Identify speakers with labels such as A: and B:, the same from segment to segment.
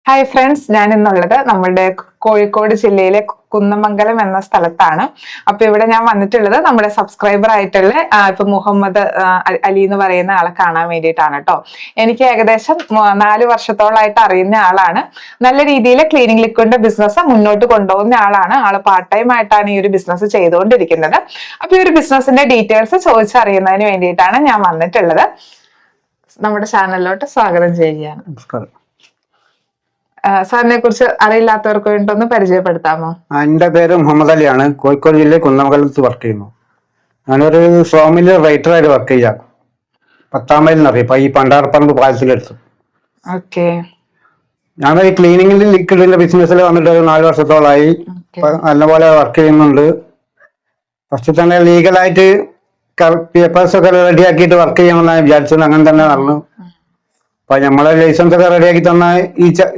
A: Hi friends, ഞാൻ ഇന്നുള്ളത് നമ്മുടെ കോഴിക്കോട് ജില്ലയിലെ കുന്നമംഗലം എന്ന സ്ഥലത്താണ്. അപ്പൊ ഇവിടെ ഞാൻ വന്നിട്ടുള്ളത് നമ്മുടെ സബ്സ്ക്രൈബർ ആയിട്ടുള്ള ഇപ്പൊ മുഹമ്മദ് അലി എന്ന് പറയുന്ന ആളെ കാണാൻ വേണ്ടിയിട്ടാണ് കേട്ടോ. എനിക്ക് ഏകദേശം 4 വർഷത്തോളായിട്ട് അറിയുന്ന ആളാണ്. നല്ല രീതിയിൽ ക്ലീനിങ് ലിക്വിഡിന്റെ ബിസിനസ് മുന്നോട്ട് കൊണ്ടുപോകുന്ന ആളാണ്. ആള് പാർട്ട് ടൈം ആയിട്ടാണ് ഈ ഒരു ബിസിനസ് ചെയ്തുകൊണ്ടിരിക്കുന്നത്. അപ്പൊ ഈ ഒരു ബിസിനസിന്റെ ഡീറ്റെയിൽസ് ചോദിച്ചറിയുന്നതിന് വേണ്ടിയിട്ടാണ് ഞാൻ വന്നിട്ടുള്ളത്. നമ്മുടെ ചാനലിലോട്ട് സ്വാഗതം ചെയ്യുകയാണ്.
B: നമസ്കാരം.
A: സാറിനെ കുറിച്ച് അറിയില്ലാത്തവർക്ക് വേണ്ടി ഒന്ന് പരിചയപ്പെടുത്താമോ?
B: എന്റെ പേര് മുഹമ്മദ് അലിയാണ്. കോഴിക്കോട് ജില്ലയിൽ കുന്നമംഗലത്ത് വർക്ക് ചെയ്യുന്നു. ഞാനൊരു സോമിൽ റൈറ്ററായിട്ട് വർക്ക് ചെയ്യാം. 10 മൈൽ എന്നറിയാം. ഈ പണ്ടാർപ്പറമ്പ് പാലത്തിലെടുത്തു.
A: ഓക്കെ.
B: ഞാൻ ഈ ക്ലീനിങ്ങിന്റെ ലിക്വിഡിന്റെ ബിസിനസ്സിൽ വന്നിട്ട് ഒരു 4 വർഷത്തോളായി. നല്ലപോലെ വർക്ക് ചെയ്യുന്നുണ്ട്. ഫസ്റ്റ് തന്നെ ലീഗലായിട്ട് പേപ്പേഴ്സ് ഒക്കെ റെഡിയാക്കിയിട്ട് വർക്ക് ചെയ്യണമെന്നാണ് വിചാരിച്ചത്. അങ്ങനെ തന്നെ നടന്നു. അപ്പൊ നമ്മളെ ലൈസൻസ് ഒക്കെ റെഡിയാക്കി തന്ന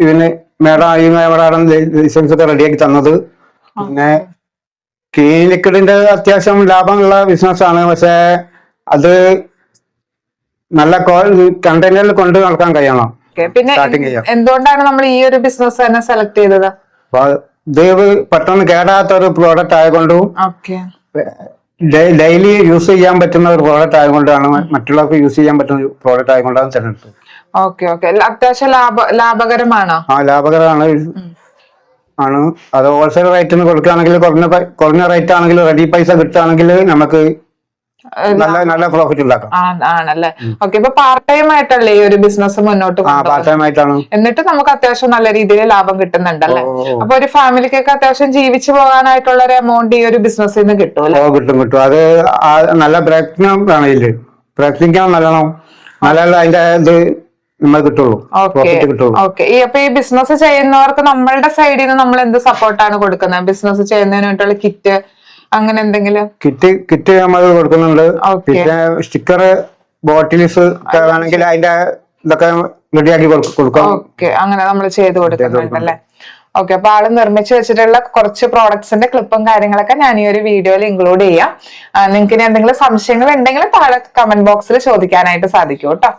B: ഇതിന് മേഡം ലൈസൻസ് ഒക്കെ റെഡിയാക്കി തന്നത്. പിന്നെ ക്ലീൻ ലിക്വിഡിന്റെ അത്യാവശ്യം ലാഭമുള്ള ബിസിനസ്സാണ്. പക്ഷെ അത് നല്ല കണ്ടെയ്നറിൽ കൊണ്ട് നടക്കാൻ കഴിയണം.
A: പിന്നെ എന്തുകൊണ്ടാണ് നമ്മൾ ഈ ഒരു ബിസിനസ് തന്നെ സെലക്ട് ചെയ്തത്?
B: അപ്പൊ ഇത് പെട്ടെന്ന് കേടാത്ത ഒരു പ്രോഡക്റ്റ് ആയതുകൊണ്ടും ഡെയിലി യൂസ് ചെയ്യാൻ പറ്റുന്ന ഒരു പ്രോഡക്റ്റ് ആയതുകൊണ്ടാണ്, മറ്റുള്ളവർക്ക് യൂസ് ചെയ്യാൻ പറ്റുന്ന ഒരു പ്രോഡക്റ്റ് ആയതുകൊണ്ടാണ് തിരഞ്ഞെടുത്തത്.
A: അത്യാവശ്യം ലാഭകരമാണോ?
B: ലാഭകരമാണ്. അത് ഹോൾസെയിൽ റേറ്റിന് കൊടുക്കുകയാണെങ്കിൽ കുറഞ്ഞ റേറ്റ് ആണെങ്കിൽ റെഡി പൈസ കിട്ടുകയാണെങ്കിൽ നമുക്ക് നല്ല പ്രോഫിറ്റ് ഉണ്ടാക്കാം.
A: ആണല്ലേ? ഓക്കെ. ഇപ്പൊ പാർട്ട് ടൈം ആയിട്ടല്ലേ ഈ ഒരു ബിസിനസ് മുന്നോട്ട് എന്നിട്ട് നമുക്ക് അത്യാവശ്യം നല്ല രീതിയിൽ ലാഭം കിട്ടുന്നുണ്ടല്ലേ? അപ്പൊ ഒരു ഫാമിലിക്കൊക്കെ അത്യാവശ്യം ജീവിച്ചു പോകാനായിട്ടുള്ള ഒരു എമൗണ്ട് ഈ ഒരു ബിസിനസ്സിൽ നിന്ന് കിട്ടും.
B: കിട്ടും. അത് നല്ല പ്രയത്നം വേണം. ഇതില് പ്രയത്നിക്കാൻ നല്ലോണം. നല്ല അതിന്റെ ഇത് നമ്മൾ കിട്ടുള്ളൂ.
A: ഓക്കെ. അപ്പൊ ഈ ബിസിനസ് ചെയ്യുന്നവർക്ക് നമ്മളുടെ സൈഡിൽ നിന്ന് നമ്മൾ എന്ത് സപ്പോർട്ടാണ് കൊടുക്കുന്നത്? ബിസിനസ് ചെയ്യുന്നതിനായിട്ടുള്ള കിറ്റ് അങ്ങനെ എന്തെങ്കിലും?
B: കിറ്റ് നമ്മൾ കൊടുക്കുന്നുണ്ട്. പിന്നെ സ്റ്റിക്കർ, ബോട്ടിൽസ് ആണെങ്കിൽ അതിന്റെ ഇതൊക്കെ റെഡിയാക്കി കൊടുക്കാം.
A: ഓക്കെ, അങ്ങനെ നമ്മൾ ചെയ്ത് കൊടുക്കുന്നുണ്ടല്ലേ? ഓക്കെ. അപ്പൊ ആള് നിർമ്മിച്ചു വെച്ചിട്ടുള്ള കുറച്ച് പ്രോഡക്ട്സിന്റെ ക്ലിപ്പും കാര്യങ്ങളൊക്കെ ഞാൻ ഈ ഒരു വീഡിയോയിൽ ഇൻക്ലൂഡ് ചെയ്യാം. നിങ്ങൾക്ക് ഇനി എന്തെങ്കിലും സംശയങ്ങൾ ഉണ്ടെങ്കിൽ താഴെ കമന്റ് ബോക്സിൽ ചോദിക്കാനായിട്ട് സാധിക്കും കേട്ടോ.